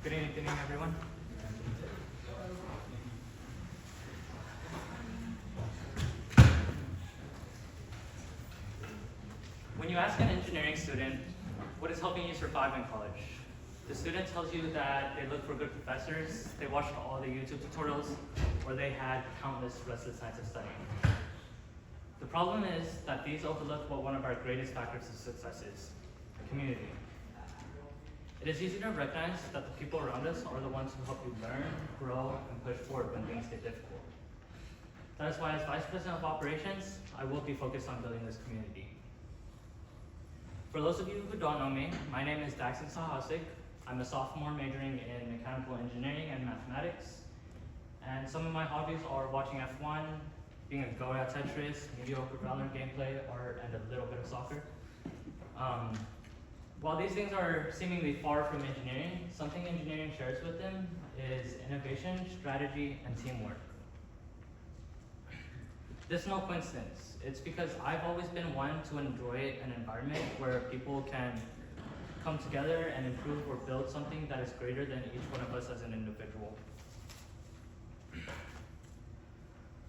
Good evening, everyone. When you ask an engineering student what is helping you survive in college, the student tells you that they look for good professors, they watched all the YouTube tutorials, or they had countless restless nights of studying. The problem is that these overlook what one of our greatest factors of success is: community. It is easy to recognize that the people around us are the ones who help you learn, grow, and push forward when things get difficult. That is why, as Vice President of Operations, I will be focused on building this community. For those of you who don't know me, my name is Daxtyn. I'm a sophomore majoring in mechanical engineering and mathematics. And some of my hobbies are watching F1, being a go at Tetris, mediocre Valorant gameplay, art, and a little bit of soccer. While these things are seemingly far from engineering, something engineering shares with them is innovation, strategy, and teamwork. This is no coincidence. It's because I've always been one to enjoy an environment where people can come together and improve or build something that is greater than each one of us as an individual.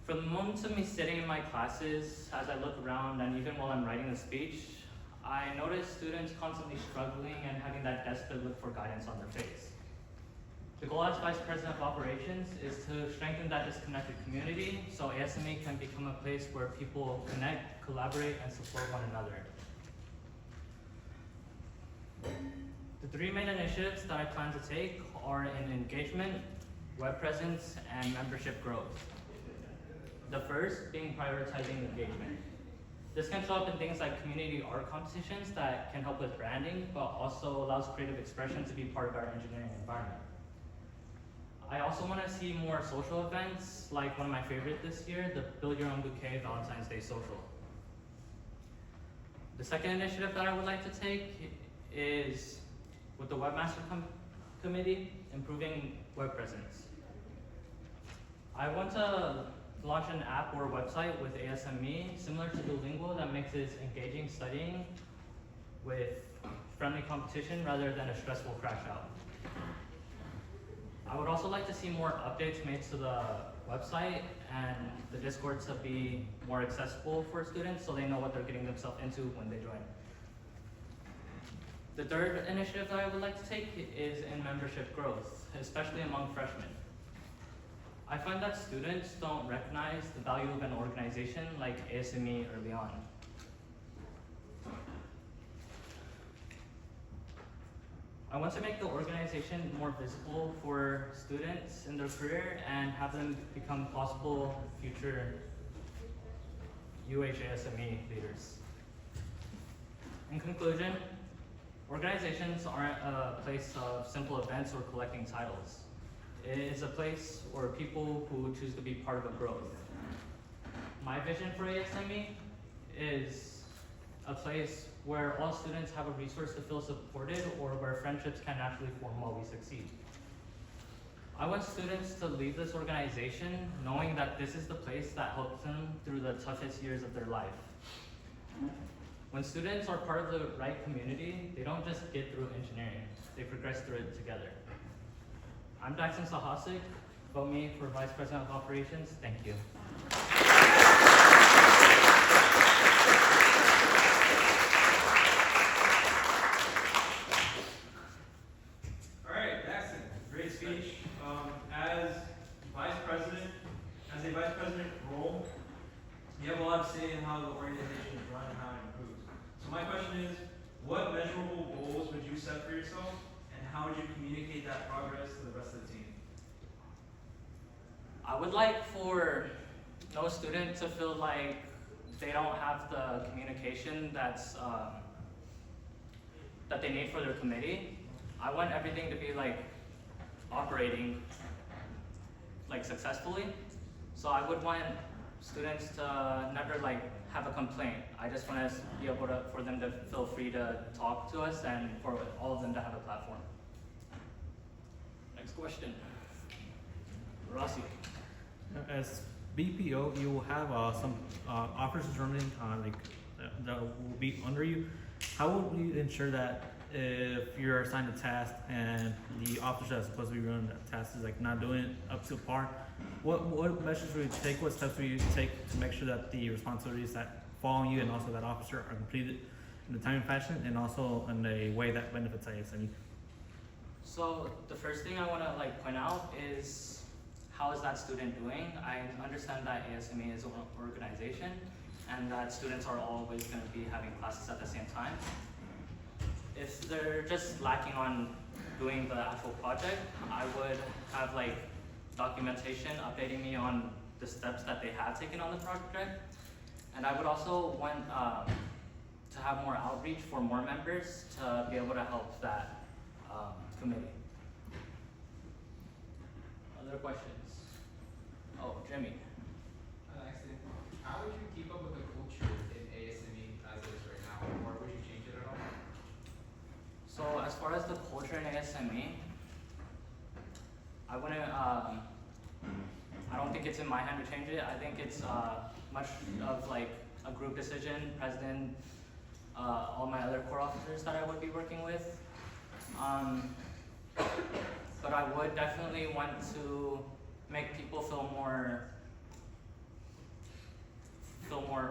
From the moments of me sitting in my classes, as I look around, and even while I'm writing the speech, I notice students constantly struggling and having that desperate look for guidance on their face. The goal as Vice President of Operations is to strengthen that disconnected community so ASME can become a place where people connect, collaborate, and support one another. The three main initiatives that I plan to take are in engagement, web presence, and membership growth. The first being prioritizing engagement. This can show up in things like community art competitions that can help with branding, but also allows creative expression to be part of our engineering environment. I also want to see more social events, like one of my favorites this year, the Build Your Own Bouquet Valentine's Day Social. The second initiative that I would like to take is with the Webmaster Committee, improving web presence. I want to launch an app or website with ASME similar to Duolingo that mixes engaging studying with friendly competition rather than a stressful crash out. I would also like to see more updates made to the website and the Discord to be more accessible for students so they know what they're getting themselves into when they join. The third initiative that I would like to take is in membership growth, especially among freshmen. I find that students don't recognize the value of an organization like ASME early on. I want to make the organization more visible for students in their career and have them become possible future UH ASME leaders. In conclusion, organizations aren't a place of simple events or collecting titles. It is a place where people who choose to be part of a growth. My vision for ASME is a place where all students have a resource to feel supported or where friendships can naturally form while we succeed. I want students to leave this organization knowing that this is the place that helps them through the toughest years of their life. When students are part of the right community, they don't just get through engineering, they progress through it together. I'm Daxtyn. Vote me for Vice President of Operations. Thank you. All right, Daxtyn, great speech. As a vice president role, you have a lot to say in how the organization is run and how it improves. So my question is, what measurable goals would you set for yourself, and how would you communicate that progress to the rest of the team? I would like for no student to feel like they don't have the communication that they need for their committee. I want everything to be like operating like successfully. So I would want students to never like have a complaint. I just want to be able to, for them to feel free to talk to us and for all of them to have a platform. Next question. Rossi. As BPO, you will have some officers running that will be under you. How would you ensure that if you're assigned a task and the officer that's supposed to be running that task is like not doing it up to par, what measures will you take? What steps will you take to make sure that the responsibilities that fall on you and also that officer are completed in a timely fashion and also in a way that benefits ASME? So the first thing I want to point out is how is that student doing? I understand that ASME is an organization and that students are always going to be having classes at the same time. If they're just lacking on doing the actual project, I would have documentation updating me on the steps that they have taken on the project. And I would also want to have more outreach for more members to be able to help that committee. Other questions? Oh, Jimmy. Daxtyn, how would you keep up with the culture in ASME as it is right now, or would you change it at all? So as far as the culture in ASME, I wouldn't. I don't think it's in my hand to change it. I think it's much of a group decision. President, all my other core officers that I would be working with. But I would definitely want to make people feel more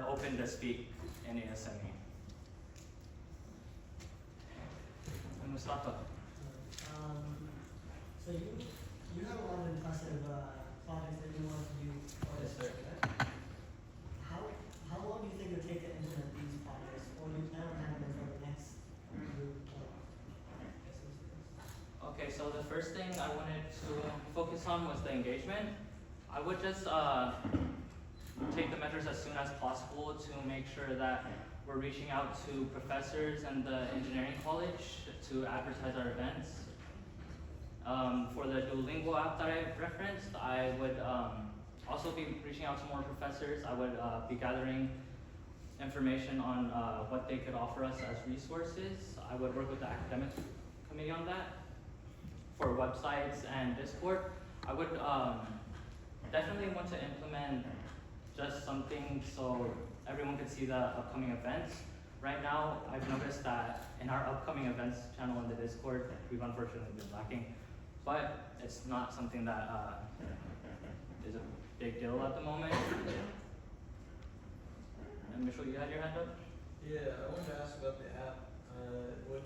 open to speak in ASME. And Mustafa. So you have a lot of impressive projects that you want to do for Yes, this sir. project. How long do you think it would take to implement these projects, or do you plan on having them for the next group of students? Okay, so the first thing I wanted to focus on was the engagement. I would just take the measures as soon as possible to make sure that we're reaching out to professors and the engineering college to advertise our events. For the Duolingo app that I referenced, I would also be reaching out to more professors. I would be gathering information on what they could offer us as resources. I would work with the academic committee on that. For websites and Discord, I would definitely want to implement just something so everyone could see the upcoming events. Right now, I've noticed that in our upcoming events channel in the Discord, we've unfortunately been lacking, but it's not something that is a big deal at the moment. And Mitchell, you had your hand up? Yeah, I wanted to ask about the app. Would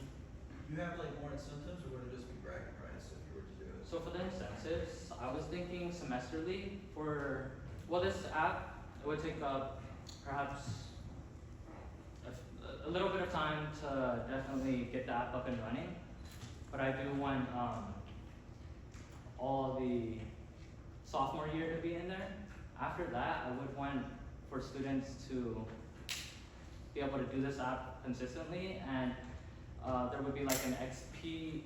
you have more incentives, or would it just be bragging rights if you were to do it? So for the incentives, I was thinking semesterly for, this app, it would take perhaps a little bit of time to definitely get the app up and running, but I do want all the sophomore year to be in there. After that, I would want for students to be able to do this app consistently, and there would be an XP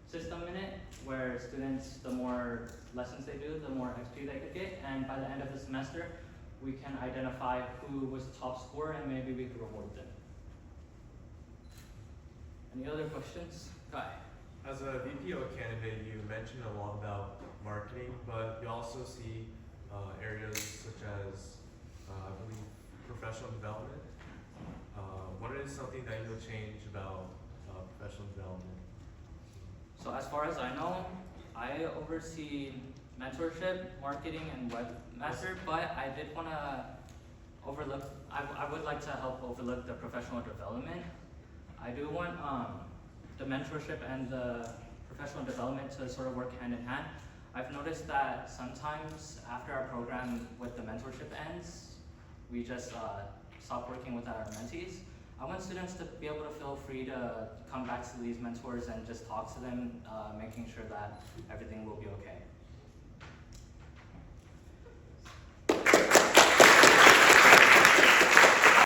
system in it where students, the more lessons they do, the more XP they could get, and by the end of the semester, we can identify who was the top scorer and maybe we could reward them. Any other questions? Guy. As a VPO candidate, you mentioned a lot about marketing, but you also see areas such as, I believe, professional development. What is something that you would change about professional development? So as far as I know, I oversee mentorship, marketing, and webmaster, but I did want to I would like to help overlook the professional development. I do want the mentorship and the professional development to sort of work hand in hand. I've noticed that sometimes after our program with the mentorship ends, we just stop working with our mentees. I want students to be able to feel free to come back to these mentors and just talk to them, making sure that everything will be okay.